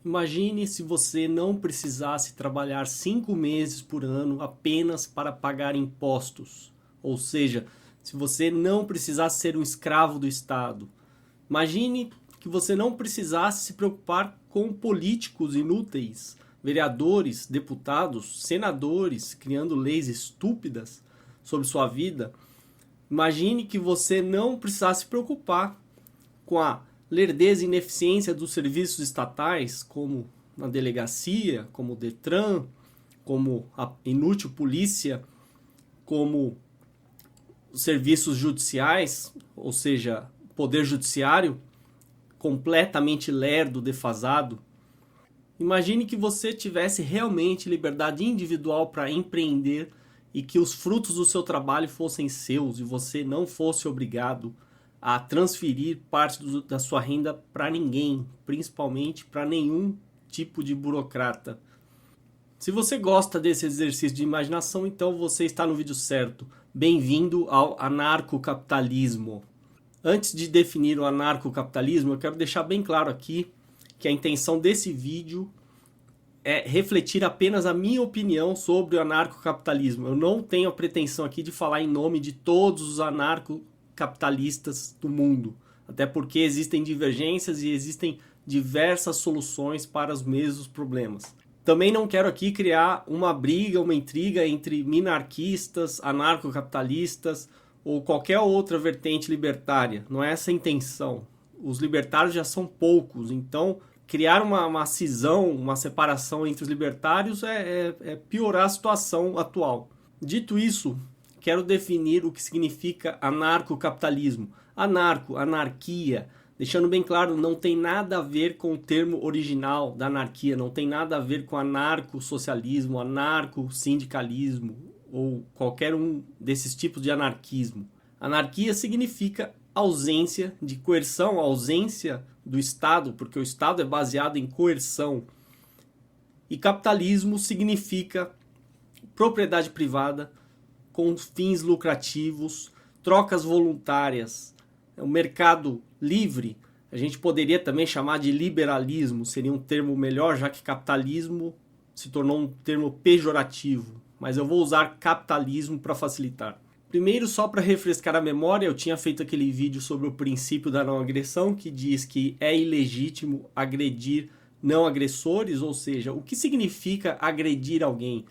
Imagine se você não precisasse trabalhar 5 meses por ano apenas para pagar impostos. Ou seja, se você não precisasse ser um escravo do Estado. Imagine que você não precisasse se preocupar com políticos inúteis, vereadores, deputados, senadores, criando leis estúpidas sobre sua vida. Imagine que você não precisasse se preocupar com a lerdeza e ineficiência dos serviços estatais, como na delegacia, como o Detran, como a inútil polícia, como os serviços judiciais, ou seja, poder judiciário, completamente lerdo, defasado. Imagine que você tivesse realmente liberdade individual para empreender e que os frutos do seu trabalho fossem seus e você não fosse obrigado a transferir parte da sua renda para ninguém, principalmente para nenhum tipo de burocrata. Se você gosta desse exercício de imaginação, então você está no vídeo certo. Bem-vindo ao anarcocapitalismo. Antes de definir o anarcocapitalismo, eu quero deixar bem claro aqui que a intenção desse vídeo é refletir apenas a minha opinião sobre o anarcocapitalismo. Eu não tenho a pretensão aqui de falar em nome de todos os anarcocapitalistas do mundo, até porque existem divergências e existem diversas soluções para os mesmos problemas. Também não quero aqui criar uma briga, uma intriga entre minarquistas, anarcocapitalistas ou qualquer outra vertente libertária. Não é essa a intenção. Os libertários já são poucos, então criar uma cisão, uma separação entre os libertários é piorar a situação atual. Dito isso, quero definir o que significa anarcocapitalismo. Anarco, anarquia, deixando bem claro, não tem nada a ver com o termo original da anarquia, não tem nada a ver com anarcossocialismo, anarcossindicalismo ou qualquer um desses tipos de anarquismo. Anarquia significa ausência de coerção, ausência do Estado, porque o Estado é baseado em coerção. E capitalismo significa propriedade privada com fins lucrativos, trocas voluntárias, o mercado livre. A gente poderia também chamar de liberalismo, seria um termo melhor, já que capitalismo se tornou um termo pejorativo. Mas eu vou usar capitalismo para facilitar. Primeiro, só para refrescar a memória, eu tinha feito aquele vídeo sobre o princípio da não agressão, que diz que é ilegítimo agredir não agressores, ou seja, o que significa agredir alguém?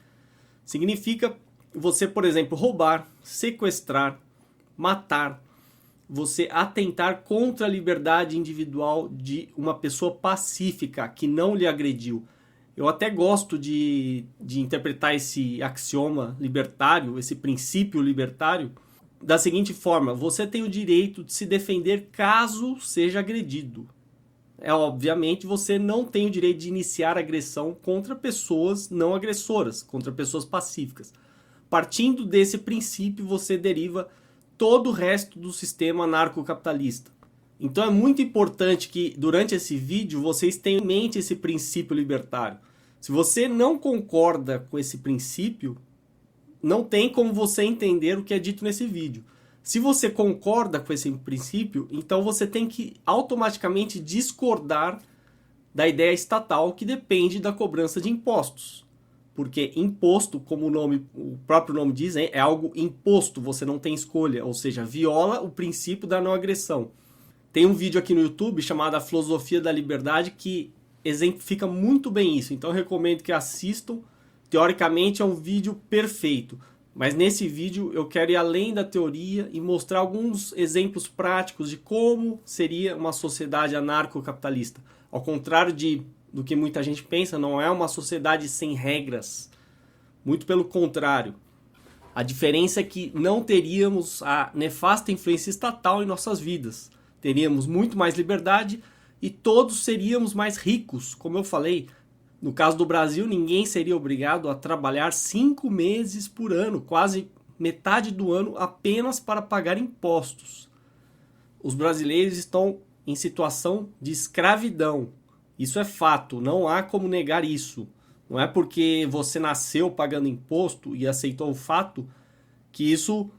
Significa você, por exemplo, roubar, sequestrar, matar, você atentar contra a liberdade individual de uma pessoa pacífica que não lhe agrediu. Eu até gosto de interpretar esse axioma libertário, esse princípio libertário, da seguinte forma: você tem o direito de se defender caso seja agredido. Obviamente, você não tem o direito de iniciar agressão contra pessoas não agressoras, contra pessoas pacíficas. Partindo desse princípio, você deriva todo o resto do sistema anarcocapitalista. Então é muito importante que durante esse vídeo vocês tenham em mente esse princípio libertário. Se você não concorda com esse princípio, não tem como você entender o que é dito nesse vídeo. Se você concorda com esse princípio, então você tem que automaticamente discordar da ideia estatal que depende da cobrança de impostos. Porque imposto, como o próprio nome diz, é algo imposto, você não tem escolha, ou seja, viola o princípio da não agressão. Tem um vídeo aqui no YouTube chamado A Filosofia da Liberdade que exemplifica muito bem isso, então eu recomendo que assistam. Teoricamente é um vídeo perfeito, mas nesse vídeo eu quero ir além da teoria e mostrar alguns exemplos práticos de como seria uma sociedade anarcocapitalista. Ao contrário do que muita gente pensa, não é uma sociedade sem regras, muito pelo contrário. A diferença é que não teríamos a nefasta influência estatal em nossas vidas. Teríamos muito mais liberdade e todos seríamos mais ricos. Como eu falei, no caso do Brasil, ninguém seria obrigado a trabalhar 5 meses por ano, quase metade do ano, apenas para pagar impostos. Os brasileiros estão em situação de escravidão. Isso é fato, não há como negar isso. Não é porque você nasceu pagando imposto e aceitou o fato que isso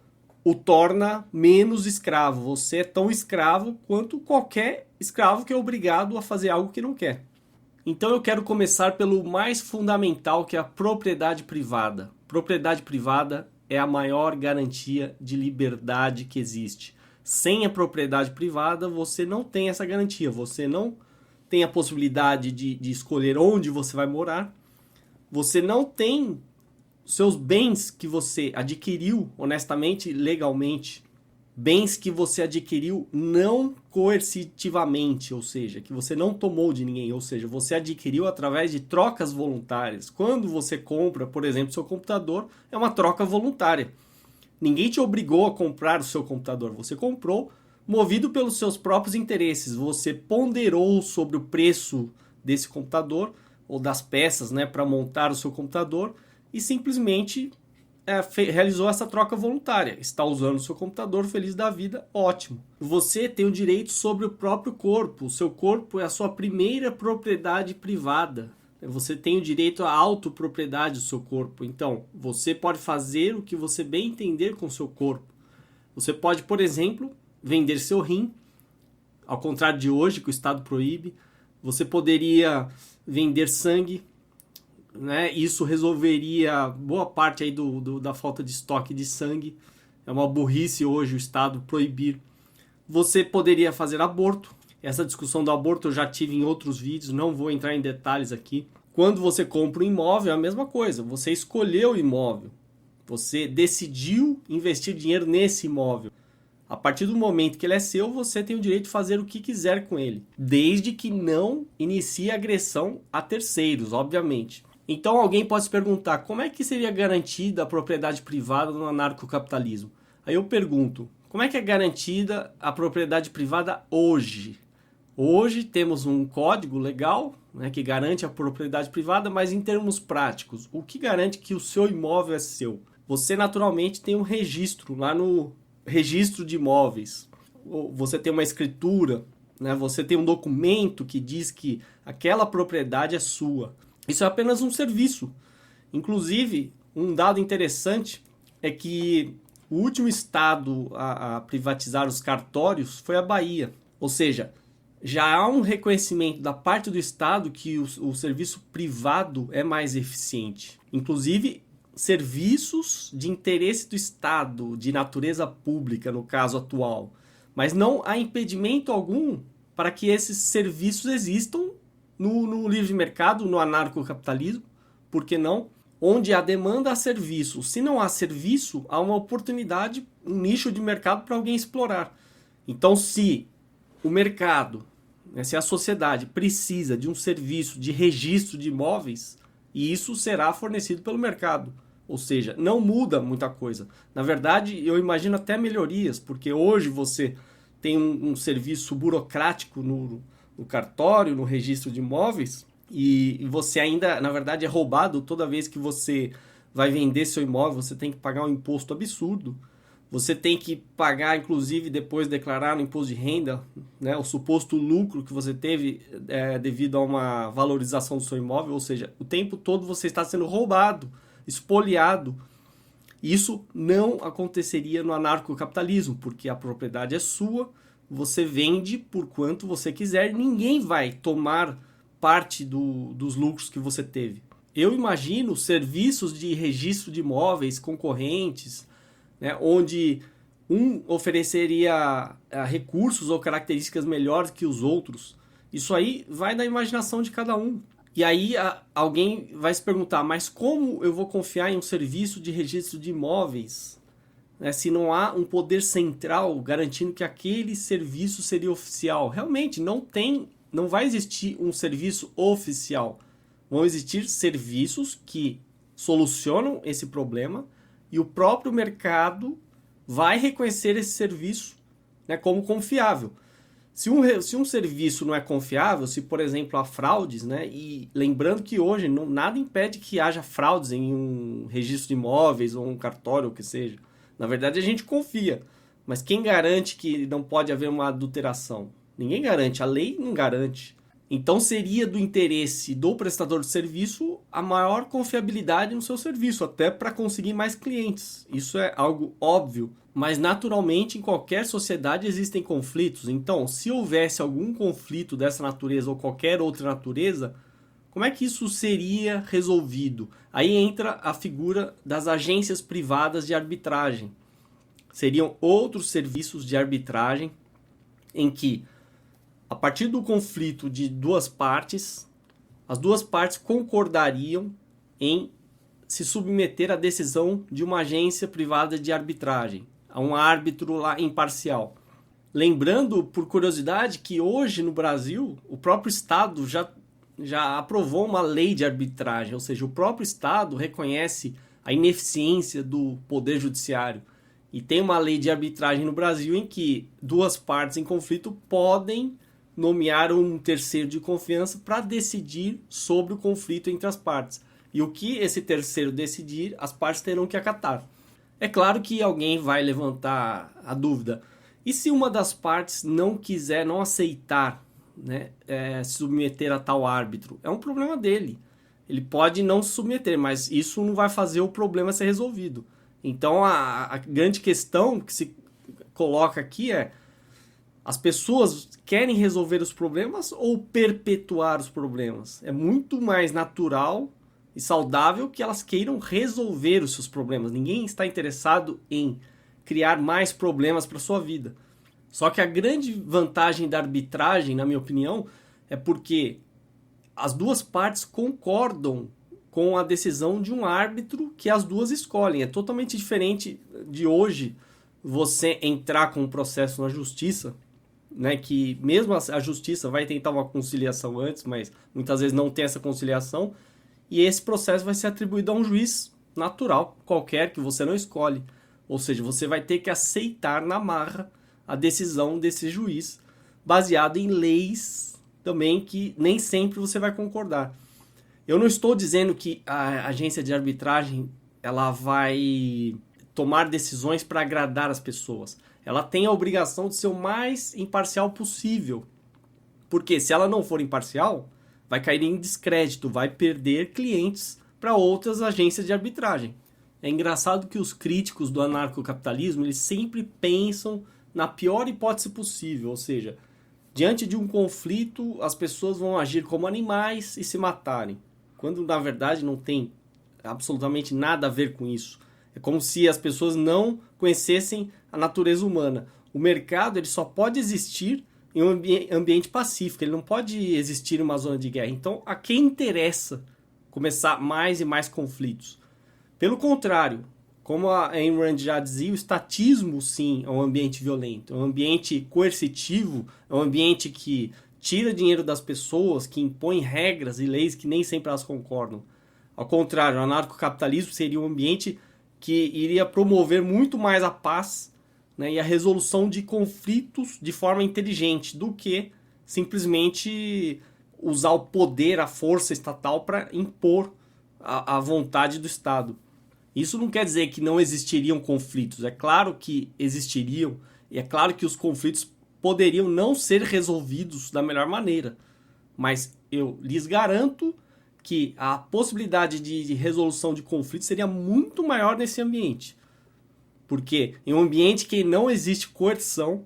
o torna menos escravo. Você é tão escravo quanto qualquer escravo que é obrigado a fazer algo que não quer. Então eu quero começar pelo mais fundamental, que é a propriedade privada. Propriedade privada é a maior garantia de liberdade que existe. Sem a propriedade privada, você não tem essa garantia. Você não tem a possibilidade de escolher onde você vai morar. Você não tem seus bens que você adquiriu honestamente, legalmente. Bens que você adquiriu não coercitivamente, ou seja, que você não tomou de ninguém, ou seja, você adquiriu através de trocas voluntárias. Quando você compra, por exemplo, seu computador, é uma troca voluntária. Ninguém te obrigou a comprar o seu computador, você comprou movido pelos seus próprios interesses. Você ponderou sobre o preço desse computador ou das peças, né, para montar o seu computador e simplesmente realizou essa troca voluntária. Está usando o seu computador, feliz da vida, ótimo. Você tem o direito sobre o próprio corpo. O seu corpo é a sua primeira propriedade privada. Você tem o direito à autopropriedade do seu corpo. Então, você pode fazer o que você bem entender com o seu corpo. Você pode, por exemplo, vender seu rim, ao contrário de hoje, que o Estado proíbe. Você poderia vender sangue, né? Isso resolveria boa parte aí da falta de estoque de sangue. É uma burrice hoje o Estado proibir. Você poderia fazer aborto. Essa discussão do aborto eu já tive em outros vídeos, não vou entrar em detalhes aqui. Quando você compra um imóvel é a mesma coisa. Você escolheu o imóvel. Você decidiu investir dinheiro nesse imóvel. A partir do momento que ele é seu, você tem o direito de fazer o que quiser com ele. Desde que não inicie agressão a terceiros, obviamente. Então alguém pode se perguntar, como é que seria garantida a propriedade privada no anarcocapitalismo? Aí eu pergunto, como é que é garantida a propriedade privada hoje? Hoje temos um código legal, né, que garante a propriedade privada, mas em termos práticos, o que garante que o seu imóvel é seu? Você naturalmente tem um registro lá no registro de imóveis. Você tem uma escritura, né, você tem um documento que diz que aquela propriedade é sua. Isso é apenas um serviço. Inclusive, um dado interessante é que o último estado a privatizar os cartórios foi a Bahia. Ou seja, já há um reconhecimento da parte do Estado que o serviço privado é mais eficiente. Inclusive, serviços de interesse do Estado, de natureza pública, no caso atual. Mas não há impedimento algum para que esses serviços existam no livre mercado, no anarcocapitalismo, por que não? Onde há demanda, há serviço. Se não há serviço, há uma oportunidade, um nicho de mercado para alguém explorar. Então, se o mercado, né, se a sociedade precisa de um serviço de registro de imóveis, isso será fornecido pelo mercado. Ou seja, não muda muita coisa. Na verdade, eu imagino até melhorias, porque hoje você tem um serviço burocrático no cartório, no registro de imóveis, e você ainda, na verdade, é roubado toda vez que você vai vender seu imóvel, você tem que pagar um imposto absurdo. Você tem que pagar, inclusive, depois declarar no imposto de renda, né, o suposto lucro que você teve devido a uma valorização do seu imóvel, ou seja, o tempo todo você está sendo roubado, espoliado. Isso não aconteceria no anarcocapitalismo, porque a propriedade é sua, você vende por quanto você quiser, ninguém vai tomar parte dos lucros que você teve. Eu imagino serviços de registro de imóveis concorrentes, né, onde um ofereceria recursos ou características melhores que os outros. Isso aí vai da imaginação de cada um. E aí alguém vai se perguntar, mas como eu vou confiar em um serviço de registro de imóveis, né, se não há um poder central garantindo que aquele serviço seria oficial? Realmente não vai existir um serviço oficial. Vão existir serviços que solucionam esse problema e o próprio mercado vai reconhecer esse serviço, né, como confiável. Se um serviço não é confiável, se por exemplo há fraudes, né, e lembrando que hoje nada impede que haja fraudes em um registro de imóveis ou um cartório, ou o que seja. Na verdade a gente confia, mas quem garante que não pode haver uma adulteração? Ninguém garante, a lei não garante. Então seria do interesse do prestador de serviço a maior confiabilidade no seu serviço, até para conseguir mais clientes. Isso é algo óbvio, mas naturalmente em qualquer sociedade existem conflitos. Então, se houvesse algum conflito dessa natureza ou qualquer outra natureza, Como é que isso seria resolvido? Aí entra a figura das agências privadas de arbitragem. Seriam outros serviços de arbitragem em que, a partir do conflito de duas partes, as duas partes concordariam em se submeter à decisão de uma agência privada de arbitragem, a um árbitro lá imparcial. Lembrando, por curiosidade, que hoje no Brasil, o próprio Estado já aprovou uma lei de arbitragem, ou seja, o próprio Estado reconhece a ineficiência do Poder Judiciário. E tem uma lei de arbitragem no Brasil em que duas partes em conflito podem nomear um terceiro de confiança para decidir sobre o conflito entre as partes. E o que esse terceiro decidir, as partes terão que acatar. É claro que alguém vai levantar a dúvida. E se uma das partes não quiser, não aceitar, né, se submeter a tal árbitro? É um problema dele. Ele pode não se submeter, mas isso não vai fazer o problema ser resolvido. Então a grande questão que se coloca aqui é: as pessoas querem resolver os problemas ou perpetuar os problemas? É muito mais natural e saudável que elas queiram resolver os seus problemas. Ninguém está interessado em criar mais problemas para sua vida. Só que a grande vantagem da arbitragem, na minha opinião, é porque as duas partes concordam com a decisão de um árbitro que as duas escolhem. É totalmente diferente de hoje você entrar com um processo na justiça, né, que mesmo a justiça vai tentar uma conciliação antes, mas muitas vezes não tem essa conciliação, e esse processo vai ser atribuído a um juiz natural, qualquer, que você não escolhe. Ou seja, você vai ter que aceitar na marra a decisão desse juiz, baseada em leis também que nem sempre você vai concordar. Eu não estou dizendo que a agência de arbitragem ela vai tomar decisões para agradar as pessoas. Ela tem a obrigação de ser o mais imparcial possível. Porque se ela não for imparcial, vai cair em descrédito, vai perder clientes para outras agências de arbitragem. É engraçado que os críticos do anarcocapitalismo, eles sempre pensam na pior hipótese possível, ou seja, diante de um conflito, as pessoas vão agir como animais e se matarem, quando na verdade não tem absolutamente nada a ver com isso. É como se as pessoas não conhecessem a natureza humana. O mercado ele só pode existir em um ambiente pacífico, ele não pode existir em uma zona de guerra. Então, a quem interessa começar mais e mais conflitos? Pelo contrário, como a Ayn Rand já dizia, o estatismo sim é um ambiente violento, é um ambiente coercitivo, é um ambiente que tira dinheiro das pessoas, que impõe regras e leis que nem sempre elas concordam. Ao contrário, o anarcocapitalismo seria um ambiente que iria promover muito mais a paz, né, e a resolução de conflitos de forma inteligente do que simplesmente usar o poder, a força estatal para impor a vontade do Estado. Isso não quer dizer que não existiriam conflitos. É claro que existiriam e é claro que os conflitos poderiam não ser resolvidos da melhor maneira. Mas eu lhes garanto que a possibilidade de resolução de conflitos seria muito maior nesse ambiente. Porque em um ambiente que não existe coerção,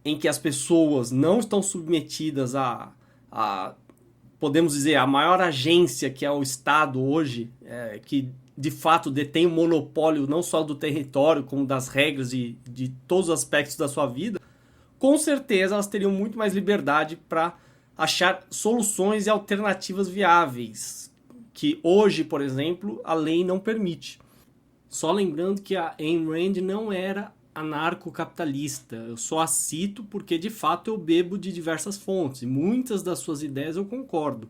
em que as pessoas não estão submetidas a podemos dizer, a maior agência que é o Estado hoje, que de fato detém o monopólio não só do território, como das regras de todos os aspectos da sua vida, com certeza elas teriam muito mais liberdade para achar soluções e alternativas viáveis, que hoje, por exemplo, a lei não permite. Só lembrando que a Ayn Rand não era anarcocapitalista. Eu só a cito porque, de fato, eu bebo de diversas fontes. E muitas das suas ideias eu concordo.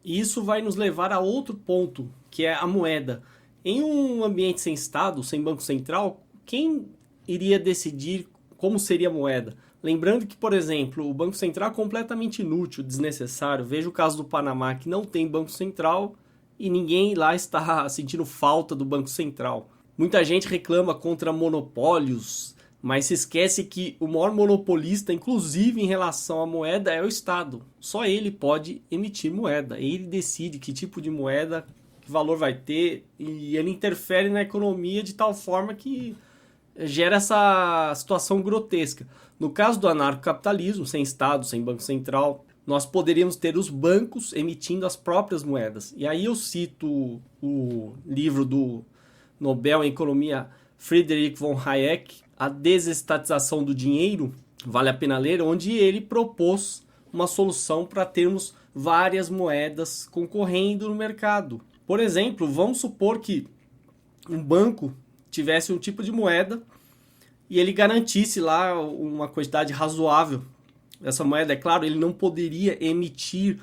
E isso vai nos levar a outro ponto, que é a moeda. Em um ambiente sem Estado, sem Banco Central, quem iria decidir como seria a moeda? Lembrando que, por exemplo, o Banco Central é completamente inútil, desnecessário. Veja o caso do Panamá, que não tem Banco Central e ninguém lá está sentindo falta do Banco Central. Muita gente reclama contra monopólios, mas se esquece que o maior monopolista, inclusive em relação à moeda, é o Estado. Só ele pode emitir moeda. Ele decide que tipo de moeda, que valor vai ter, e ele interfere na economia de tal forma que gera essa situação grotesca. No caso do anarcocapitalismo, sem Estado, sem Banco Central, nós poderíamos ter os bancos emitindo as próprias moedas. E aí eu cito o livro do Nobel em Economia Friedrich von Hayek, A Desestatização do Dinheiro, vale a pena ler, onde ele propôs uma solução para termos várias moedas concorrendo no mercado. Por exemplo, vamos supor que um banco tivesse um tipo de moeda e ele garantisse lá uma quantidade razoável dessa moeda. É claro, ele não poderia emitir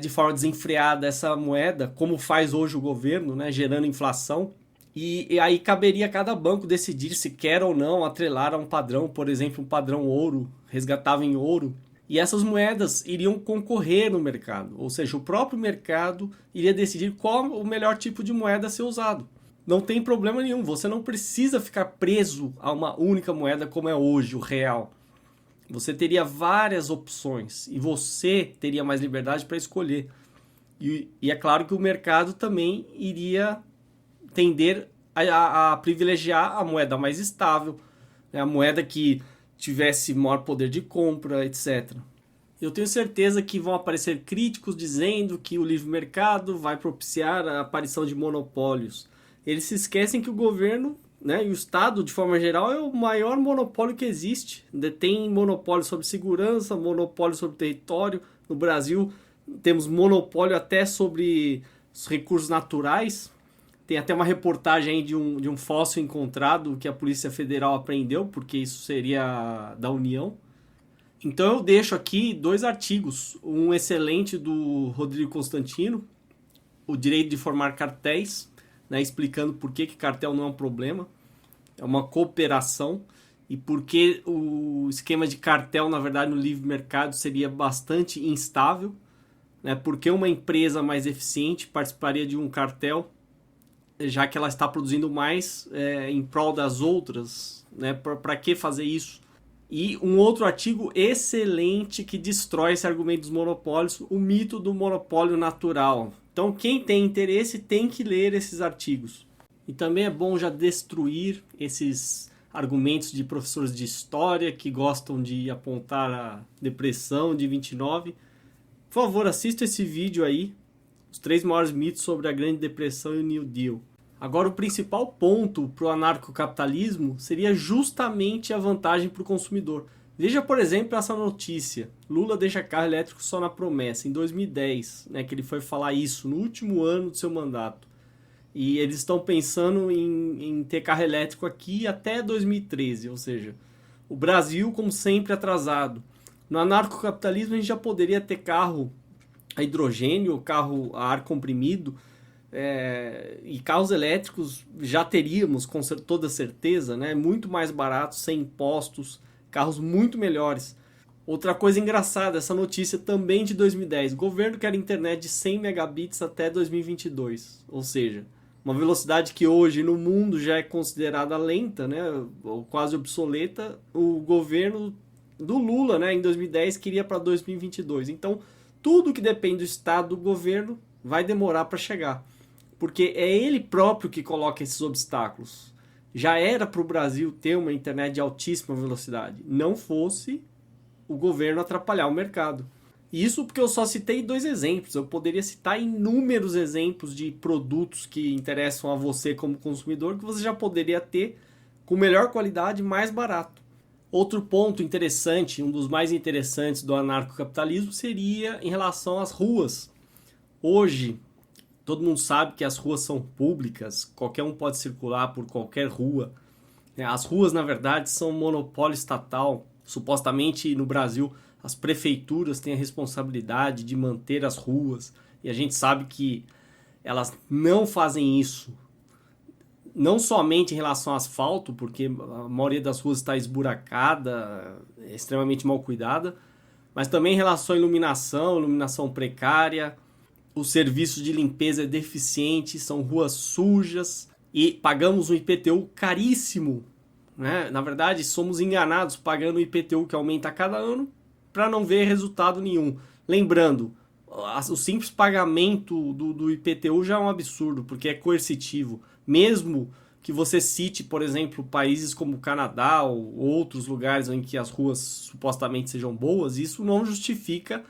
de forma desenfreada essa moeda, como faz hoje o governo, né, gerando inflação. E aí caberia a cada banco decidir se quer ou não atrelar a um padrão, por exemplo, um padrão ouro, resgatável em ouro. E essas moedas iriam concorrer no mercado, ou seja, o próprio mercado iria decidir qual o melhor tipo de moeda a ser usado. Não tem problema nenhum, você não precisa ficar preso a uma única moeda como é hoje, o real. Você teria várias opções e você teria mais liberdade para escolher. E é claro que o mercado também iria tender a privilegiar a moeda mais estável, né, a moeda que tivesse maior poder de compra, etc. Eu tenho certeza que vão aparecer críticos dizendo que o livre mercado vai propiciar a aparição de monopólios. Eles se esquecem que o governo, né, e o Estado, de forma geral, é o maior monopólio que existe. Detém monopólio sobre segurança, monopólio sobre território. No Brasil, temos monopólio até sobre os recursos naturais. Tem até uma reportagem aí de um fóssil encontrado que a Polícia Federal apreendeu, porque isso seria da União. Então eu deixo aqui 2 artigos. Um excelente do Rodrigo Constantino, O Direito de Formar Cartéis, né, explicando por que cartel não é um problema, é uma cooperação, e por que o esquema de cartel, na verdade, no livre mercado seria bastante instável, né, porque uma empresa mais eficiente participaria de um cartel, já que ela está produzindo mais em prol das outras, né? Para que fazer isso? E um outro artigo excelente que destrói esse argumento dos monopólios, o mito do monopólio natural. Então quem tem interesse tem que ler esses artigos. E também é bom já destruir esses argumentos de professores de história que gostam de apontar a depressão de 29. Por favor, assista esse vídeo aí, os 3 maiores mitos sobre a Grande Depressão e o New Deal. Agora, o principal ponto para o anarcocapitalismo seria justamente a vantagem para o consumidor. Veja, por exemplo, essa notícia. Lula deixa carro elétrico só na promessa, em 2010, né, que ele foi falar isso, no último ano do seu mandato. E eles estão pensando em ter carro elétrico aqui até 2013, ou seja, o Brasil, como sempre, atrasado. No anarcocapitalismo, a gente já poderia ter carro a hidrogênio, carro a ar comprimido, e carros elétricos já teríamos com toda certeza, né? Muito mais baratos, sem impostos, carros muito melhores. Outra coisa engraçada, essa notícia também de 2010, governo quer internet de 100 megabits até 2022, ou seja, uma velocidade que hoje no mundo já é considerada lenta, né? Ou quase obsoleta. O governo do Lula, né, em 2010 queria para 2022. Então tudo que depende do Estado, do governo, vai demorar para chegar. Porque é ele próprio que coloca esses obstáculos. Já era para o Brasil ter uma internet de altíssima velocidade. Não fosse o governo atrapalhar o mercado. Isso porque eu só citei 2 exemplos. Eu poderia citar inúmeros exemplos de produtos que interessam a você como consumidor que você já poderia ter com melhor qualidade e mais barato. Outro ponto interessante, um dos mais interessantes do anarcocapitalismo, seria em relação às ruas. Hoje, todo mundo sabe que as ruas são públicas, qualquer um pode circular por qualquer rua. As ruas, na verdade, são um monopólio estatal. Supostamente, no Brasil, as prefeituras têm a responsabilidade de manter as ruas. E a gente sabe que elas não fazem isso. Não somente em relação ao asfalto, porque a maioria das ruas está esburacada, extremamente mal cuidada, mas também em relação à iluminação precária, os serviços de limpeza deficientes, são ruas sujas e pagamos um IPTU caríssimo, né? Na verdade, somos enganados pagando o IPTU que aumenta a cada ano para não ver resultado nenhum. Lembrando, o simples pagamento do IPTU já é um absurdo, porque é coercitivo. Mesmo que você cite, por exemplo, países como o Canadá ou outros lugares em que as ruas supostamente sejam boas, isso não justifica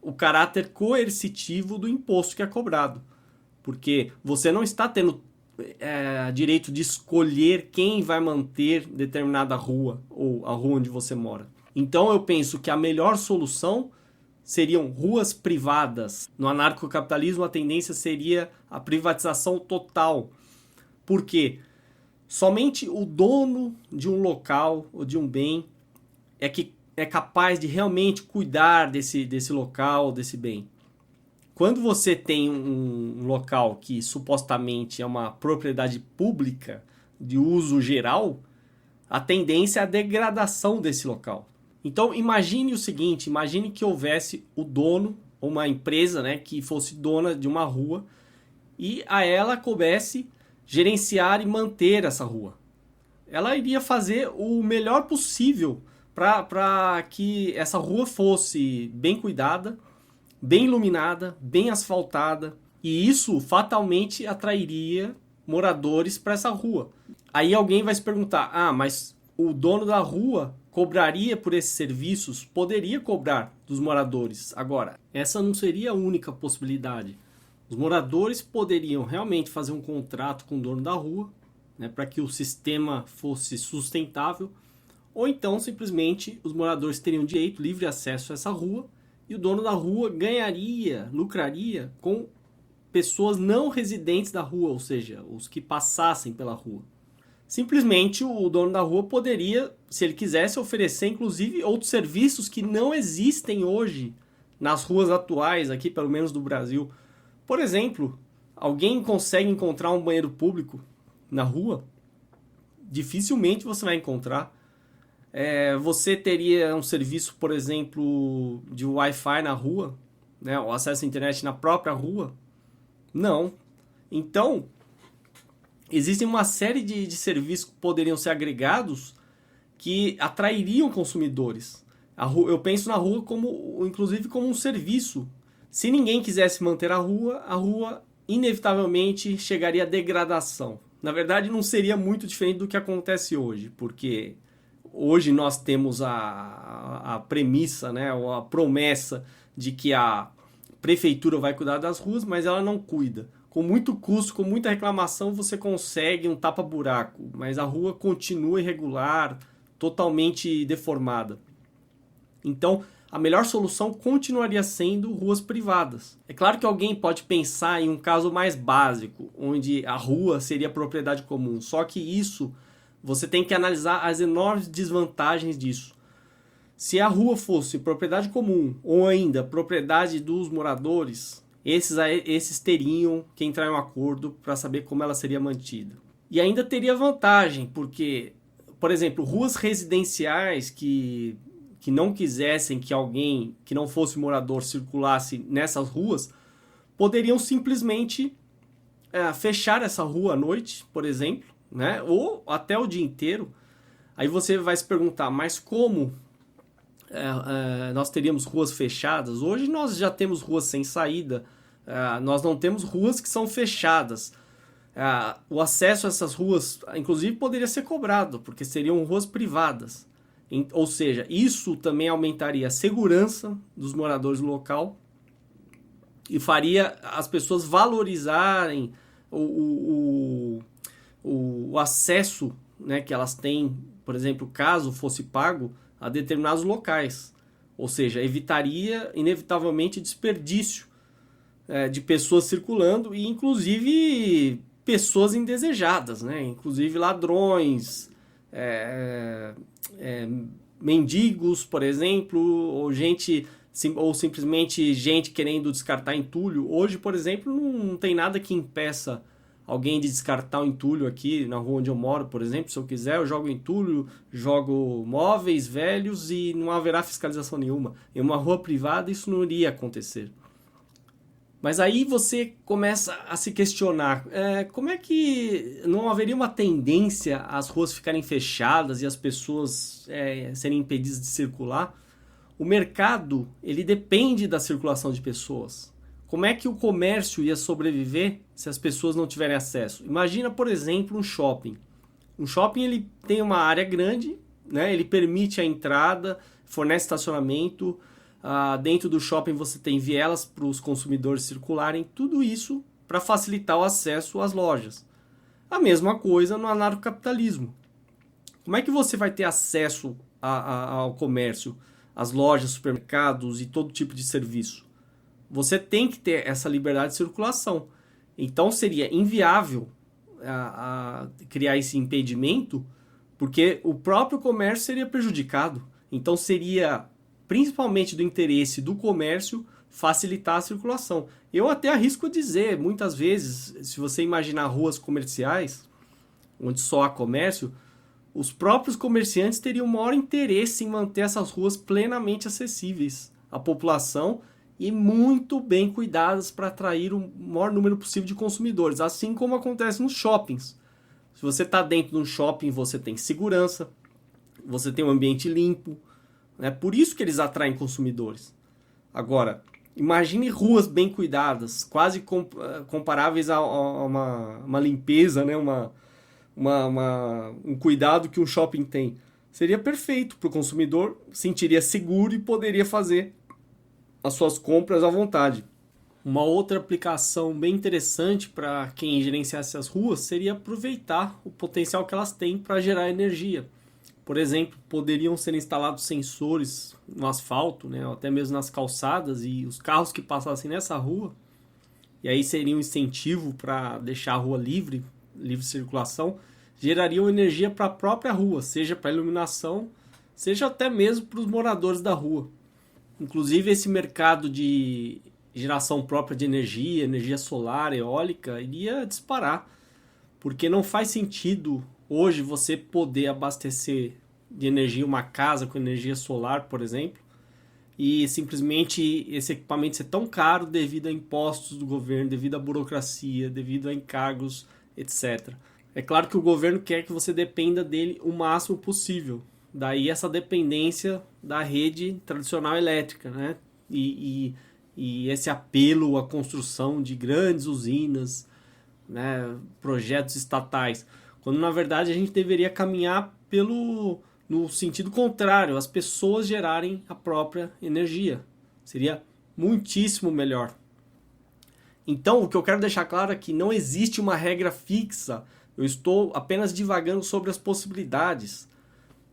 o caráter coercitivo do imposto que é cobrado. Porque você não está tendo direito de escolher quem vai manter determinada rua ou a rua onde você mora. Então eu penso que a melhor solução seriam ruas privadas. No anarcocapitalismo a tendência seria a privatização total. Por quê? Somente o dono de um local ou de um bem é que é capaz de realmente cuidar desse local, desse bem. Quando você tem um local que supostamente é uma propriedade pública de uso geral, a tendência é a degradação desse local. Então imagine o seguinte, imagine que houvesse o dono, ou uma empresa, né, que fosse dona de uma rua e a ela coubesse gerenciar e manter essa rua. Ela iria fazer o melhor possível para que essa rua fosse bem cuidada, bem iluminada, bem asfaltada, e isso fatalmente atrairia moradores para essa rua. Aí alguém vai se perguntar, mas o dono da rua cobraria por esses serviços? Poderia cobrar dos moradores. Agora, essa não seria a única possibilidade. Os moradores poderiam realmente fazer um contrato com o dono da rua, né, para que o sistema fosse sustentável, ou então simplesmente os moradores teriam direito, livre acesso a essa rua, e o dono da rua ganharia, lucraria com pessoas não residentes da rua, ou seja, os que passassem pela rua. Simplesmente o dono da rua poderia, se ele quisesse, oferecer inclusive outros serviços que não existem hoje nas ruas atuais, aqui pelo menos do Brasil. Por exemplo, alguém consegue encontrar um banheiro público na rua? Dificilmente você vai encontrar. Você teria um serviço, por exemplo, de Wi-Fi na rua, né? O acesso à internet na própria rua? Não. Então, existem uma série de serviços que poderiam ser agregados que atrairiam consumidores. Eu penso na rua inclusive como um serviço. Se ninguém quisesse manter a rua inevitavelmente chegaria à degradação. Na verdade, não seria muito diferente do que acontece hoje, porque hoje nós temos a premissa, né, ou a promessa de que a prefeitura vai cuidar das ruas, mas ela não cuida. Com muito custo, com muita reclamação, você consegue um tapa-buraco, mas a rua continua irregular, totalmente deformada. Então, a melhor solução continuaria sendo ruas privadas. É claro que alguém pode pensar em um caso mais básico, onde a rua seria propriedade comum, só que isso você tem que analisar as enormes desvantagens disso. Se a rua fosse propriedade comum ou ainda propriedade dos moradores, esses teriam que entrar em um acordo para saber como ela seria mantida. E ainda teria vantagem, porque, por exemplo, ruas residenciais que não quisessem que alguém que não fosse morador circulasse nessas ruas, poderiam simplesmente fechar essa rua à noite, por exemplo, né? Ou até o dia inteiro. Aí você vai se perguntar, mas como nós teríamos ruas fechadas? Hoje nós já temos ruas sem saída, nós não temos ruas que são fechadas. O acesso a essas ruas, inclusive, poderia ser cobrado, porque seriam ruas privadas. Ou seja, isso também aumentaria a segurança dos moradores do local e faria as pessoas valorizarem o acesso, né, que elas têm, por exemplo, caso fosse pago, a determinados locais. Ou seja, evitaria inevitavelmente desperdício de pessoas circulando e inclusive pessoas indesejadas, né? Inclusive ladrões, mendigos, por exemplo, ou simplesmente gente querendo descartar entulho. Hoje, por exemplo, não tem nada que impeça alguém de descartar um entulho aqui na rua onde eu moro, por exemplo. Se eu quiser, eu jogo entulho, jogo móveis velhos e não haverá fiscalização nenhuma. Em uma rua privada isso não iria acontecer. Mas aí você começa a se questionar, como é que não haveria uma tendência às ruas ficarem fechadas e as pessoas serem impedidas de circular? O mercado, ele depende da circulação de pessoas. Como é que o comércio ia sobreviver se as pessoas não tiverem acesso? Imagina, por exemplo, um shopping. Um shopping ele tem uma área grande, né? Ele permite a entrada, fornece estacionamento. Dentro do shopping você tem vielas para os consumidores circularem. Tudo isso para facilitar o acesso às lojas. A mesma coisa no anarcocapitalismo. Como é que você vai ter acesso ao comércio, às lojas, supermercados e todo tipo de serviço? Você tem que ter essa liberdade de circulação. Então seria inviável criar esse impedimento, porque o próprio comércio seria prejudicado. Então seria principalmente do interesse do comércio facilitar a circulação. Eu até arrisco dizer, muitas vezes, se você imaginar ruas comerciais, onde só há comércio, os próprios comerciantes teriam o maior interesse em manter essas ruas plenamente acessíveis à população e muito bem cuidadas para atrair o maior número possível de consumidores, assim como acontece nos shoppings. Se você está dentro de um shopping, você tem segurança, você tem um ambiente limpo, né? Por isso que eles atraem consumidores. Agora, imagine ruas bem cuidadas, quase comparáveis a uma limpeza, né? Um cuidado que um shopping tem. Seria perfeito para o consumidor, sentiria seguro e poderia fazer as suas compras à vontade. Uma outra aplicação bem interessante para quem gerenciasse as ruas seria aproveitar o potencial que elas têm para gerar energia. Por exemplo, poderiam ser instalados sensores no asfalto, né, ou até mesmo nas calçadas, e os carros que passassem nessa rua, e aí seria um incentivo para deixar a rua livre circulação, gerariam energia para a própria rua, seja para iluminação, seja até mesmo para os moradores da rua. Inclusive, esse mercado de geração própria de energia solar, eólica, iria disparar, porque não faz sentido hoje você poder abastecer de energia uma casa com energia solar, por exemplo, e simplesmente esse equipamento ser tão caro devido a impostos do governo, devido à burocracia, devido a encargos, etc. É claro que o governo quer que você dependa dele o máximo possível. Daí essa dependência da rede tradicional elétrica, né? E esse apelo à construção de grandes usinas, né? Projetos estatais. Quando na verdade a gente deveria caminhar no sentido contrário, as pessoas gerarem a própria energia. Seria muitíssimo melhor. Então, o que eu quero deixar claro é que não existe uma regra fixa. Eu estou apenas divagando sobre as possibilidades.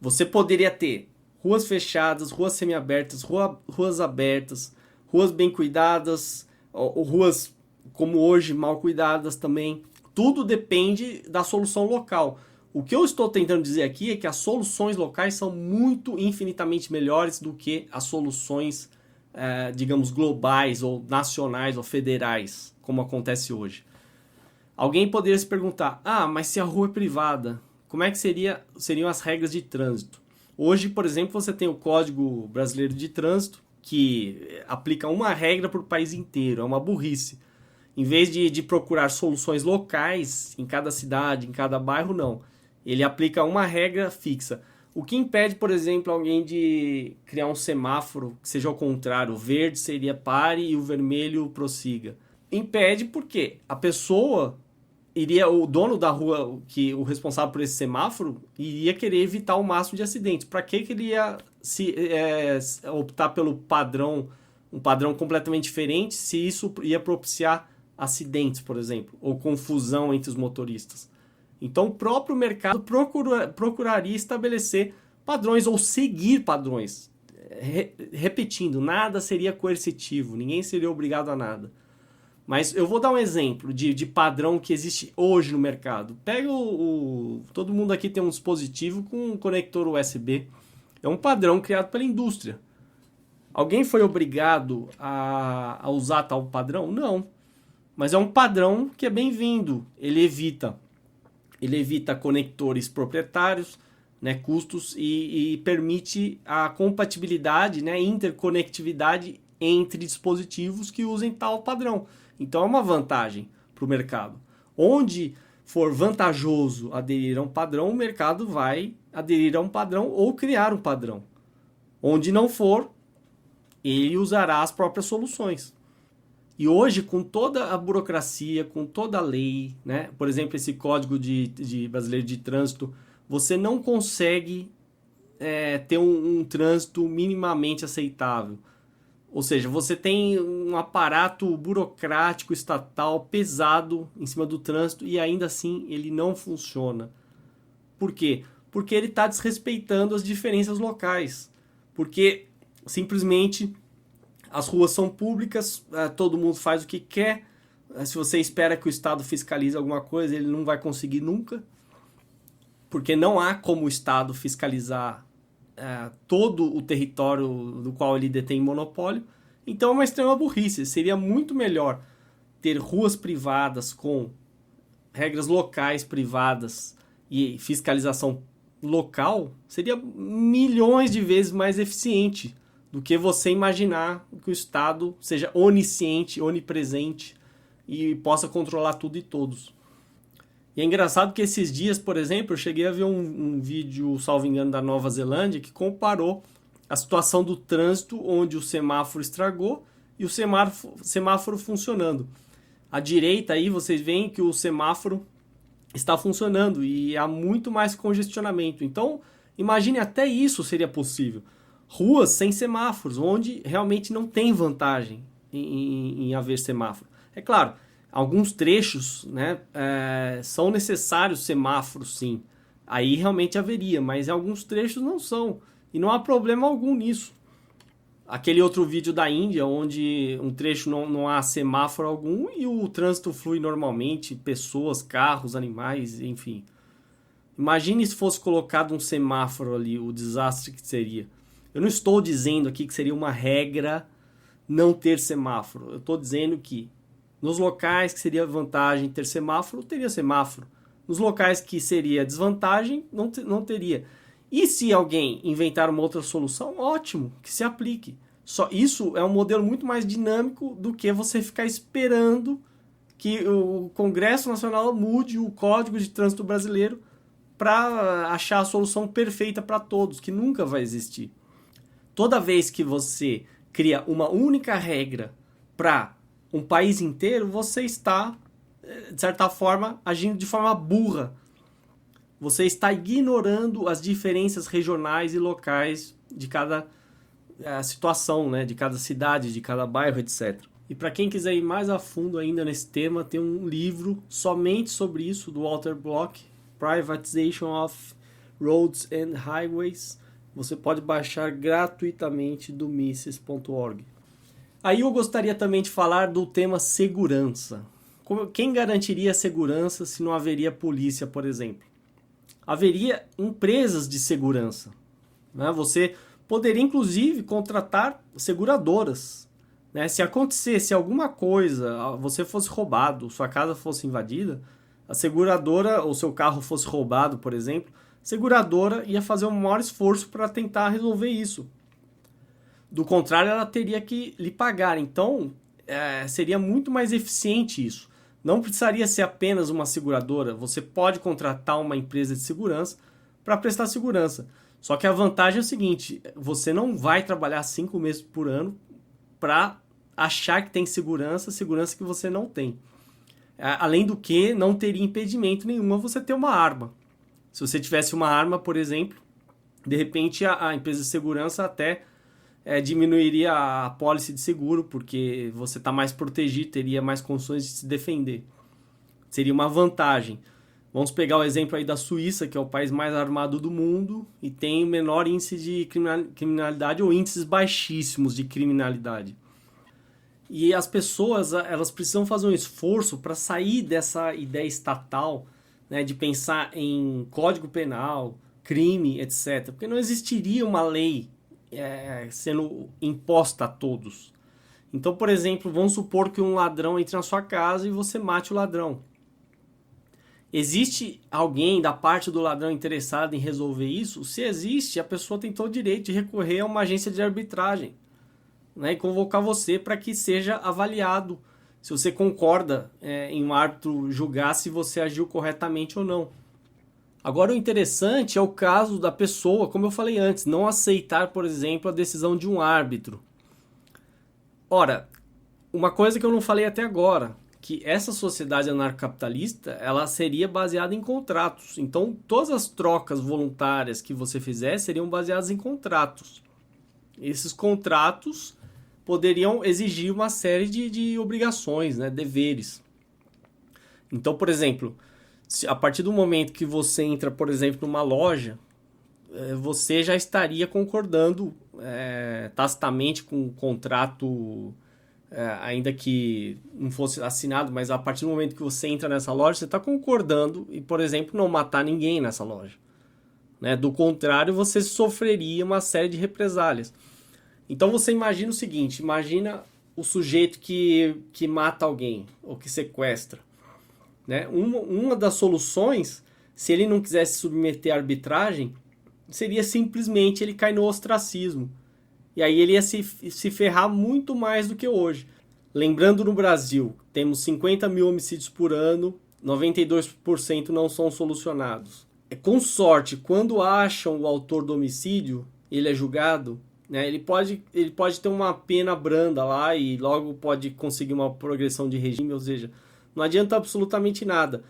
Você poderia ter ruas fechadas, ruas semiabertas, ruas abertas, ruas bem cuidadas, ou ruas como hoje mal cuidadas também. Tudo depende da solução local. O que eu estou tentando dizer aqui é que as soluções locais são muito infinitamente melhores do que as soluções, digamos, globais ou nacionais ou federais, como acontece hoje. Alguém poderia se perguntar, mas se a rua é privada, como é que seriam as regras de trânsito? Hoje, por exemplo, você tem o Código Brasileiro de Trânsito, que aplica uma regra para o país inteiro, é uma burrice. Em vez de procurar soluções locais em cada cidade, em cada bairro, não. Ele aplica uma regra fixa. O que impede, por exemplo, alguém de criar um semáforo que seja ao contrário, o verde seria pare e o vermelho prossiga? Impede porque a pessoa o dono da rua, o responsável por esse semáforo, iria querer evitar o máximo de acidentes. Para que ele ia optar pelo padrão, um padrão completamente diferente, se isso ia propiciar acidentes, por exemplo, ou confusão entre os motoristas? Então, o próprio mercado procuraria estabelecer padrões ou seguir padrões. Repetindo, nada seria coercitivo, ninguém seria obrigado a nada. Mas eu vou dar um exemplo de padrão que existe hoje no mercado. Pega todo mundo aqui tem um dispositivo com um conector USB. É um padrão criado pela indústria. Alguém foi obrigado a usar tal padrão? Não. Mas é um padrão que é bem-vindo. Ele evita conectores proprietários, né, custos, e permite a compatibilidade, né, interconectividade entre dispositivos que usem tal padrão. Então é uma vantagem para o mercado. Onde for vantajoso aderir a um padrão, o mercado vai aderir a um padrão ou criar um padrão. Onde não for, ele usará as próprias soluções. E hoje, com toda a burocracia, com toda a lei, né? Por exemplo, esse Código de Brasileiro de Trânsito, você não consegue ter um trânsito minimamente aceitável. Ou seja, você tem um aparato burocrático estatal pesado em cima do trânsito e ainda assim ele não funciona. Por quê? Porque ele está desrespeitando as diferenças locais. Porque simplesmente as ruas são públicas, todo mundo faz o que quer. Se você espera que o Estado fiscalize alguma coisa, ele não vai conseguir nunca. Porque não há como o Estado fiscalizar todo o território do qual ele detém monopólio. Então é uma extrema burrice. Seria muito melhor ter ruas privadas com regras locais privadas e fiscalização local. Seria milhões de vezes mais eficiente do que você imaginar que o Estado seja onisciente, onipresente e possa controlar tudo e todos. E é engraçado que esses dias, por exemplo, eu cheguei a ver um vídeo, salvo engano, da Nova Zelândia, que comparou a situação do trânsito, onde o semáforo estragou e o semáforo funcionando. À direita aí vocês veem que o semáforo está funcionando e há muito mais congestionamento. Então, imagine, até isso seria possível. Ruas sem semáforos, onde realmente não tem vantagem em haver semáforo. É claro, alguns trechos, né, são necessários semáforos, sim. Aí realmente haveria, mas em alguns trechos não são. E não há problema algum nisso. Aquele outro vídeo da Índia, onde um trecho não há semáforo algum e o trânsito flui normalmente, pessoas, carros, animais, enfim. Imagine se fosse colocado um semáforo ali, o desastre que seria. Eu não estou dizendo aqui que seria uma regra não ter semáforo. Eu estou dizendo que nos locais que seria vantagem ter semáforo, teria semáforo. Nos locais que seria desvantagem, não teria. E se alguém inventar uma outra solução, ótimo, que se aplique. Só isso é um modelo muito mais dinâmico do que você ficar esperando que o Congresso Nacional mude o Código de Trânsito Brasileiro para achar a solução perfeita para todos, que nunca vai existir. Toda vez que você cria uma única regra para um país inteiro, você está, de certa forma, agindo de forma burra. Você está ignorando as diferenças regionais e locais de cada situação, né? De cada cidade, de cada bairro, etc. E para quem quiser ir mais a fundo ainda nesse tema, tem um livro somente sobre isso, do Walter Block, Privatization of Roads and Highways. Você pode baixar gratuitamente do Mises.org. Aí eu gostaria também de falar do tema segurança. Quem garantiria a segurança se não haveria polícia, por exemplo? Haveria empresas de segurança, né? Você poderia, inclusive, contratar seguradoras, né? Se acontecesse alguma coisa, você fosse roubado, sua casa fosse invadida, a seguradora, ou seu carro fosse roubado, por exemplo, a seguradora ia fazer um maior esforço para tentar resolver isso. Do contrário, ela teria que lhe pagar. Então, seria muito mais eficiente isso. Não precisaria ser apenas uma seguradora. Você pode contratar uma empresa de segurança para prestar segurança. Só que a vantagem é o seguinte: você não vai trabalhar 5 meses por ano para achar que tem segurança que você não tem. Além do que, não teria impedimento nenhum a você ter uma arma. Se você tivesse uma arma, por exemplo, de repente a empresa de segurança até diminuiria a apólice de seguro, porque você está mais protegido, teria mais condições de se defender. Seria uma vantagem. Vamos pegar o exemplo aí da Suíça, que é o país mais armado do mundo e tem o menor índice de criminalidade ou índices baixíssimos de criminalidade. E as pessoas, elas precisam fazer um esforço para sair dessa ideia estatal, né, de pensar em código penal, crime, etc. Porque não existiria uma lei sendo imposta a todos. Então, por exemplo, vamos supor que um ladrão entre na sua casa e você mate o ladrão. Existe alguém da parte do ladrão interessado em resolver isso? Se existe, a pessoa tem todo o direito de recorrer a uma agência de arbitragem, né, e convocar você para que seja avaliado se você concorda em um árbitro julgar se você agiu corretamente ou não. Agora, o interessante é o caso da pessoa, como eu falei antes, não aceitar, por exemplo, a decisão de um árbitro. Ora, Uma coisa que eu não falei até agora, que essa sociedade anarcocapitalista, ela seria baseada em contratos. Então, todas as trocas voluntárias que você fizer seriam baseadas em contratos. Esses contratos poderiam exigir uma série de obrigações, né, deveres. Então, por exemplo, a partir do momento que você entra, por exemplo, numa loja, você já estaria concordando tacitamente com o contrato, ainda que não fosse assinado, mas a partir do momento que você entra nessa loja, você está concordando e, por exemplo, não matar ninguém nessa loja. Né? Do contrário, você sofreria uma série de represálias. Então você imagina o seguinte, imagina o sujeito que mata alguém ou que sequestra. Né? Uma das soluções, se ele não quisesse submeter à arbitragem, seria simplesmente ele cair no ostracismo. E aí ele ia se ferrar muito mais do que hoje. Lembrando, no Brasil, temos 50 mil homicídios por ano, 92% não são solucionados. Com sorte, quando acham o autor do homicídio, ele é julgado, né? Ele pode ter uma pena branda lá e logo pode conseguir uma progressão de regime, ou seja, não adianta absolutamente nada.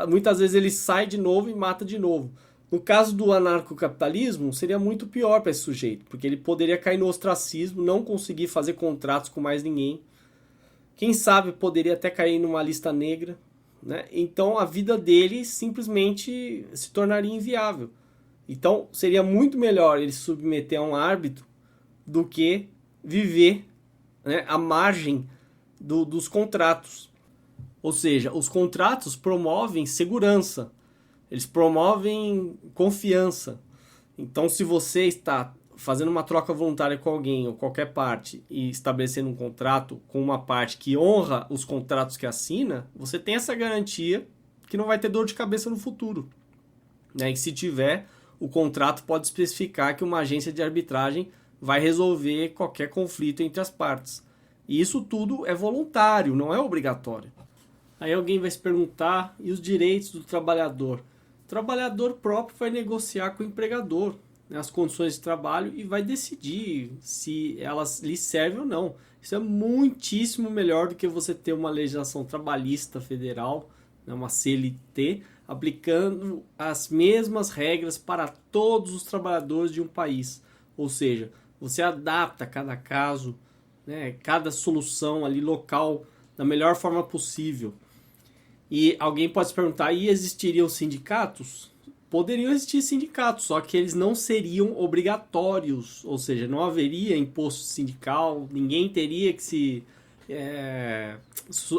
Muitas vezes ele sai de novo e mata de novo. No caso do anarcocapitalismo, seria muito pior para esse sujeito, porque ele poderia cair no ostracismo, não conseguir fazer contratos com mais ninguém. Quem sabe poderia até cair numa lista negra, né? Então a vida dele simplesmente se tornaria inviável. Então seria muito melhor ele se submeter a um árbitro do que viver, né, à margem dos contratos. Ou seja, os contratos promovem segurança. Eles promovem confiança. Então, se você está fazendo uma troca voluntária com alguém ou qualquer parte e estabelecendo um contrato com uma parte que honra os contratos que assina, você tem essa garantia que não vai ter dor de cabeça no futuro. Né? E se tiver, o contrato pode especificar que uma agência de arbitragem vai resolver qualquer conflito entre as partes. E isso tudo é voluntário, não é obrigatório. Aí alguém vai se perguntar, e os direitos do trabalhador? O trabalhador próprio vai negociar com o empregador, né, as condições de trabalho e vai decidir se elas lhe servem ou não. Isso é muitíssimo melhor do que você ter uma legislação trabalhista federal, né, uma CLT, aplicando as mesmas regras para todos os trabalhadores de um país. Ou seja, você adapta cada caso, né, cada solução ali local da melhor forma possível. E alguém pode se perguntar, e existiriam sindicatos? Poderiam existir sindicatos, só que eles não seriam obrigatórios, ou seja, não haveria imposto sindical, ninguém teria que se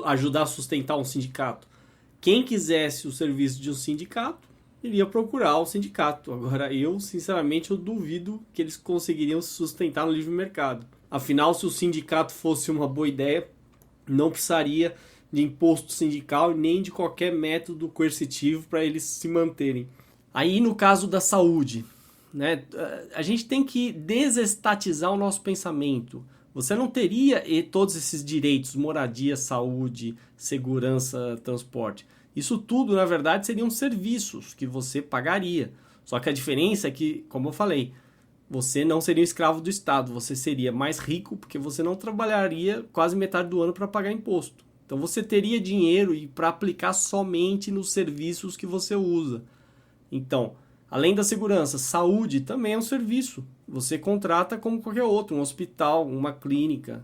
ajudar a sustentar um sindicato. Quem quisesse o serviço de um sindicato, iria procurar o sindicato. Agora, sinceramente, eu duvido que eles conseguiriam se sustentar no livre mercado. Afinal, se o sindicato fosse uma boa ideia, não precisaria de imposto sindical e nem de qualquer método coercitivo para eles se manterem. Aí, no caso da saúde, né, a gente tem que desestatizar o nosso pensamento. Você não teria todos esses direitos, moradia, saúde, segurança, transporte. Isso tudo, na verdade, seriam serviços que você pagaria. Só que a diferença é que, como eu falei, você não seria um escravo do Estado, você seria mais rico porque você não trabalharia quase metade do ano para pagar imposto. Então você teria dinheiro para aplicar somente nos serviços que você usa. Então, além da segurança, saúde também é um serviço. Você contrata como qualquer outro, um hospital, uma clínica,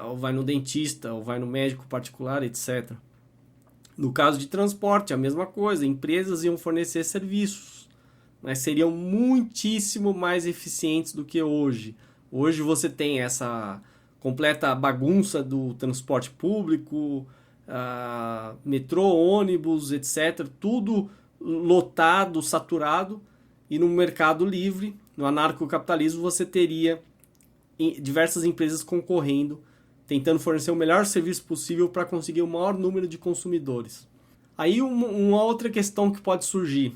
ou vai no dentista, ou vai no médico particular, etc. No caso de transporte, a mesma coisa. Empresas iam fornecer serviços, mas seriam muitíssimo mais eficientes do que hoje. Hoje você tem essa completa bagunça do transporte público, metrô, ônibus, etc. Tudo lotado, saturado, e no mercado livre, no anarcocapitalismo, você teria diversas empresas concorrendo, tentando fornecer o melhor serviço possível para conseguir o maior número de consumidores. Aí uma outra questão que pode surgir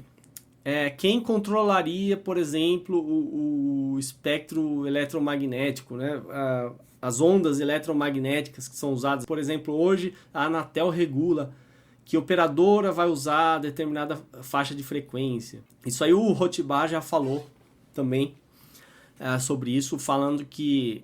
é quem controlaria, por exemplo, o espectro eletromagnético, né? As ondas eletromagnéticas que são usadas. Por exemplo, hoje a Anatel regula que operadora vai usar determinada faixa de frequência. Isso aí o Rothbard já falou também sobre isso, falando que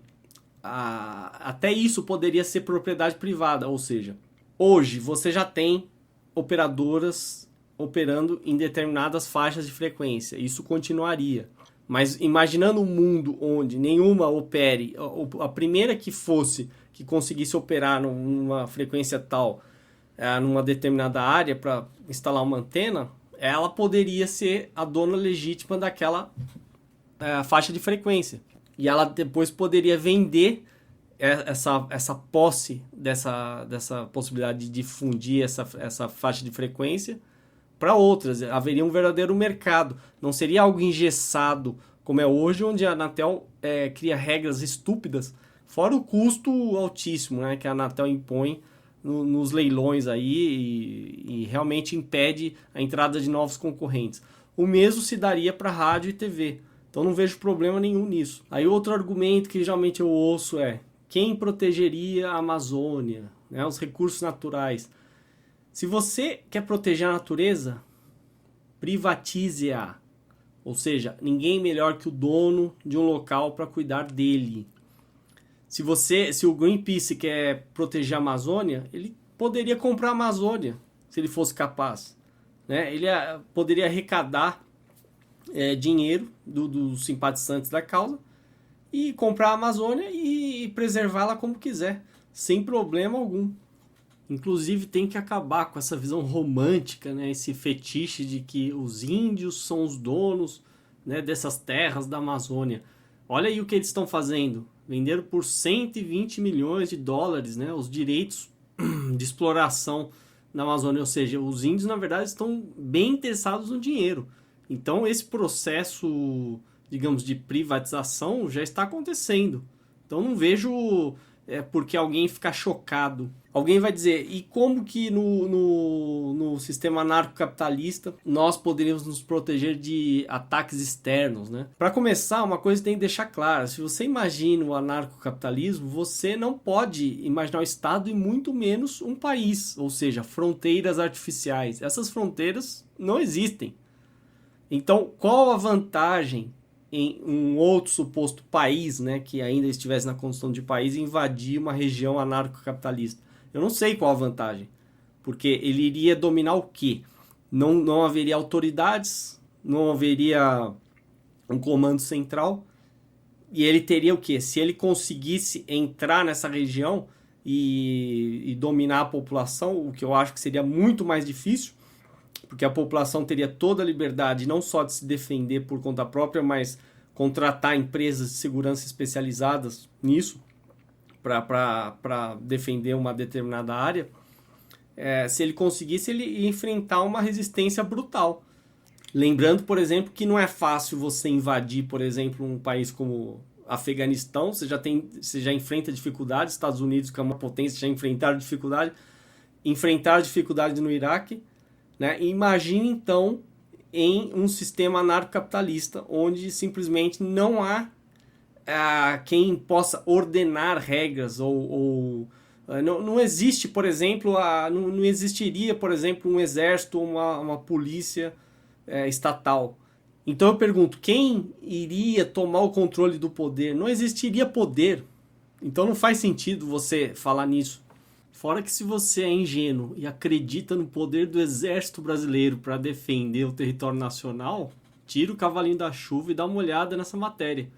até isso poderia ser propriedade privada, ou seja, hoje você já tem operadoras operando em determinadas faixas de frequência, isso continuaria. Mas imaginando um mundo onde nenhuma opere, a primeira que conseguisse operar numa frequência tal, numa determinada área para instalar uma antena, ela poderia ser a dona legítima daquela faixa de frequência. E ela depois poderia vender essa posse dessa possibilidade de difundir essa faixa de frequência para outras. Haveria um verdadeiro mercado. Não seria algo engessado como é hoje, onde a Anatel cria regras estúpidas, fora o custo altíssimo, né, que a Anatel impõe nos leilões aí e realmente impede a entrada de novos concorrentes. O mesmo se daria para rádio e TV. Então não vejo problema nenhum nisso. Aí outro argumento que geralmente eu ouço é: quem protegeria a Amazônia, né, os recursos naturais? Se você quer proteger a natureza, privatize-a. Ou seja, ninguém melhor que o dono de um local para cuidar dele. Se o Greenpeace quer proteger a Amazônia, ele poderia comprar a Amazônia, se ele fosse capaz, né? Ele poderia arrecadar dinheiro dos simpatizantes da causa e comprar a Amazônia e preservá-la como quiser, sem problema algum. Inclusive tem que acabar com essa visão romântica, né? Esse fetiche de que os índios são os donos, né, dessas terras da Amazônia. Olha aí o que eles estão fazendo. Venderam por 120 milhões de dólares, né, os direitos de exploração na Amazônia. Ou seja, os índios na verdade estão bem interessados no dinheiro. Então esse processo, digamos, de privatização já está acontecendo. Então não vejo porque alguém ficar chocado. Alguém vai dizer, e como que no sistema anarcocapitalista nós poderíamos nos proteger de ataques externos, né? Para começar, uma coisa tem que deixar clara: se você imagina o anarcocapitalismo, você não pode imaginar o Estado e muito menos um país, ou seja, fronteiras artificiais. Essas fronteiras não existem. Então, qual a vantagem em um outro suposto país, né, que ainda estivesse na condição de país, invadir uma região anarcocapitalista? Eu não sei qual a vantagem, porque ele iria dominar o quê? Não haveria autoridades, não haveria um comando central, e ele teria o quê? Se ele conseguisse entrar nessa região e dominar a população, o que eu acho que seria muito mais difícil, porque a população teria toda a liberdade não só de se defender por conta própria, mas contratar empresas de segurança especializadas nisso para defender uma determinada área. Se ele conseguisse, ele ia enfrentar uma resistência brutal. Lembrando, por exemplo, que não é fácil você invadir, por exemplo, um país como Afeganistão. Você já enfrenta dificuldades. Estados Unidos, que é uma potência, já enfrentaram dificuldade no Iraque. Né? Imagine então em um sistema anarcocapitalista onde simplesmente não há quem possa ordenar regras não existe, por exemplo, não existiria, por exemplo, um exército ou uma polícia estatal. Então eu pergunto, quem iria tomar o controle do poder? Não existiria poder. Então não faz sentido você falar nisso. Fora que se você é ingênuo e acredita no poder do exército brasileiro para defender o território nacional, tira o cavalinho da chuva e dá uma olhada nessa matéria.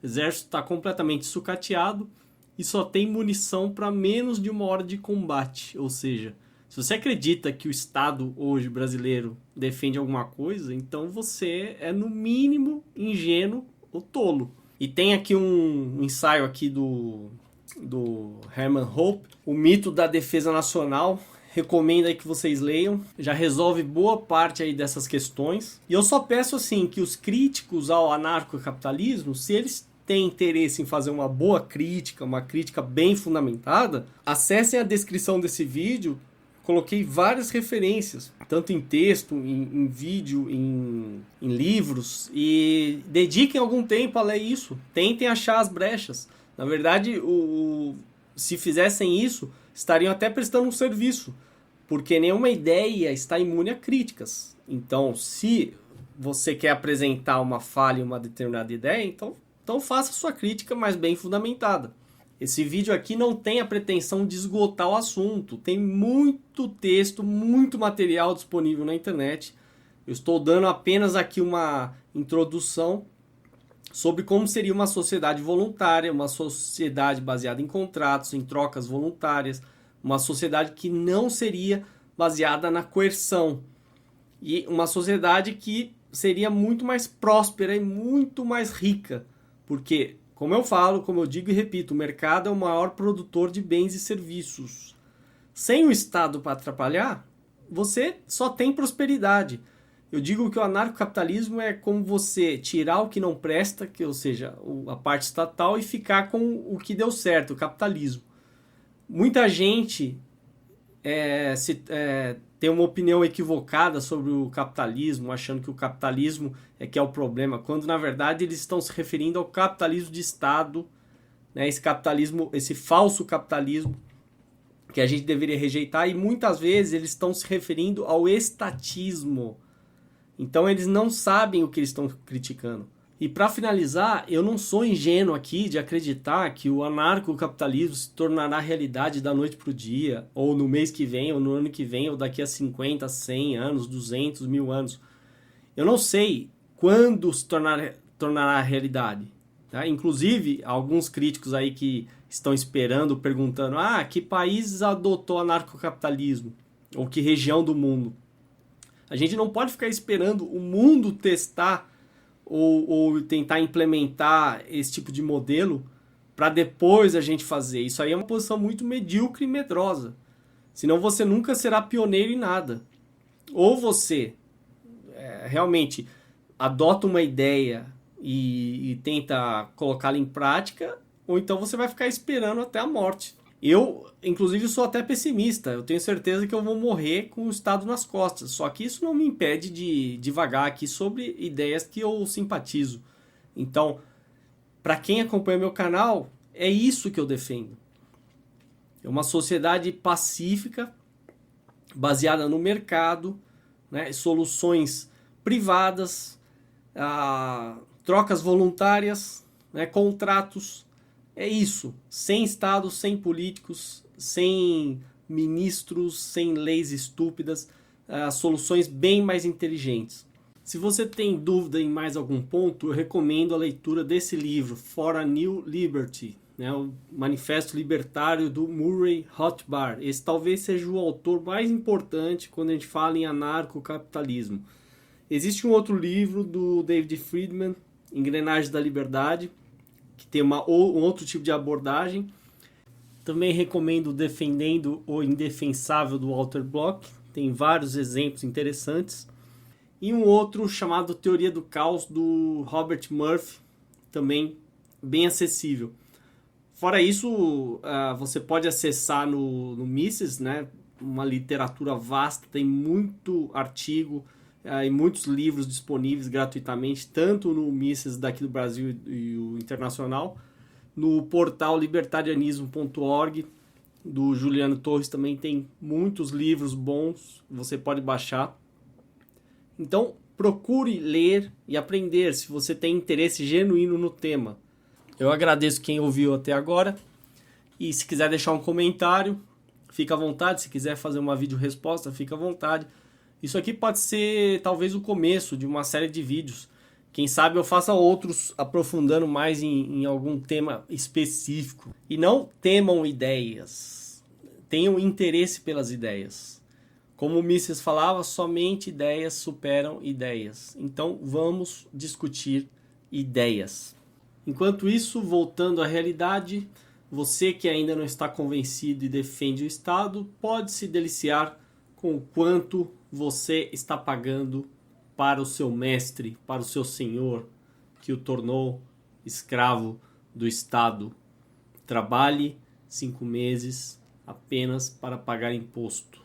O exército está completamente sucateado e só tem munição para menos de 1 hora de combate. Ou seja, se você acredita que o Estado hoje brasileiro defende alguma coisa, então você é no mínimo ingênuo ou tolo. E tem aqui um ensaio aqui do Herman Hoppe, O Mito da Defesa Nacional. Recomendo aí que vocês leiam. Já resolve boa parte aí dessas questões. E eu só peço assim que os críticos ao anarcocapitalismo, se eles têm interesse em fazer uma boa crítica, uma crítica bem fundamentada, acessem a descrição desse vídeo. Coloquei várias referências, tanto em texto, em vídeo, em livros, e dediquem algum tempo a ler isso. Tentem achar as brechas. Na verdade, se fizessem isso, estariam até prestando um serviço, porque nenhuma ideia está imune a críticas. Então, se você quer apresentar uma falha em uma determinada ideia, então faça sua crítica, mas bem fundamentada. Esse vídeo aqui não tem a pretensão de esgotar o assunto. Tem muito texto, muito material disponível na internet. Eu estou dando apenas aqui uma introdução sobre como seria uma sociedade voluntária, uma sociedade baseada em contratos, em trocas voluntárias, uma sociedade que não seria baseada na coerção e uma sociedade que seria muito mais próspera e muito mais rica, porque, como eu falo, como eu digo e repito, o mercado é o maior produtor de bens e serviços. Sem o Estado para atrapalhar, você só tem prosperidade. Eu digo que o anarcocapitalismo é como você tirar o que não presta, que, ou seja, a parte estatal, e ficar com o que deu certo, o capitalismo. Muita gente tem uma opinião equivocada sobre o capitalismo, achando que o capitalismo é que é o problema, quando na verdade eles estão se referindo ao capitalismo de Estado, né? Esse capitalismo, esse falso capitalismo que a gente deveria rejeitar, e muitas vezes eles estão se referindo ao estatismo. Então eles não sabem o que eles estão criticando. E para finalizar, eu não sou ingênuo aqui de acreditar que o anarcocapitalismo se tornará realidade da noite para o dia, ou no mês que vem, ou no ano que vem, ou daqui a 50, 100 anos, 200, 1000 anos. Eu não sei quando se tornará realidade. Tá? Inclusive, alguns críticos aí que estão esperando, perguntando: que país adotou anarcocapitalismo? Ou que região do mundo? A gente não pode ficar esperando o mundo testar ou tentar implementar esse tipo de modelo para depois a gente fazer. Isso aí é uma posição muito medíocre e medrosa. Senão você nunca será pioneiro em nada. Ou você realmente adota uma ideia e tenta colocá-la em prática, ou então você vai ficar esperando até a morte. Eu, inclusive, sou até pessimista. Eu tenho certeza que eu vou morrer com o Estado nas costas. Só que isso não me impede de divagar aqui sobre ideias que eu simpatizo. Então, para quem acompanha meu canal, é isso que eu defendo. É uma sociedade pacífica, baseada no mercado, né? Soluções privadas, trocas voluntárias, né? Contratos. É isso, sem Estado, sem políticos, sem ministros, sem leis estúpidas, soluções bem mais inteligentes. Se você tem dúvida em mais algum ponto, eu recomendo a leitura desse livro, For a New Liberty, né, o Manifesto Libertário do Murray Rothbard. Esse talvez seja o autor mais importante quando a gente fala em anarcocapitalismo. Existe um outro livro do David Friedman, Engrenagens da Liberdade, que tem um outro tipo de abordagem. Também recomendo Defendendo o Indefensável, do Walter Block. Tem vários exemplos interessantes. E um outro chamado Teoria do Caos, do Robert Murphy, também bem acessível. Fora isso, você pode acessar no Mises, né? Uma literatura vasta, tem muito artigo e muitos livros disponíveis gratuitamente, tanto no Mises daqui do Brasil e o internacional, no portal libertarianismo.org, do Juliano Torres, também tem muitos livros bons, você pode baixar. Então, procure ler e aprender se você tem interesse genuíno no tema. Eu agradeço quem ouviu até agora, e se quiser deixar um comentário, fica à vontade. Se quiser fazer uma vídeo-resposta, fica à vontade. Isso aqui pode ser talvez o começo de uma série de vídeos. Quem sabe eu faça outros aprofundando mais em algum tema específico. E não temam ideias. Tenham interesse pelas ideias. Como o Mises falava, somente ideias superam ideias. Então vamos discutir ideias. Enquanto isso, voltando à realidade, você que ainda não está convencido e defende o Estado, pode se deliciar com o quanto você está pagando para o seu mestre, para o seu senhor, que o tornou escravo do Estado. Trabalhe 5 meses apenas para pagar imposto.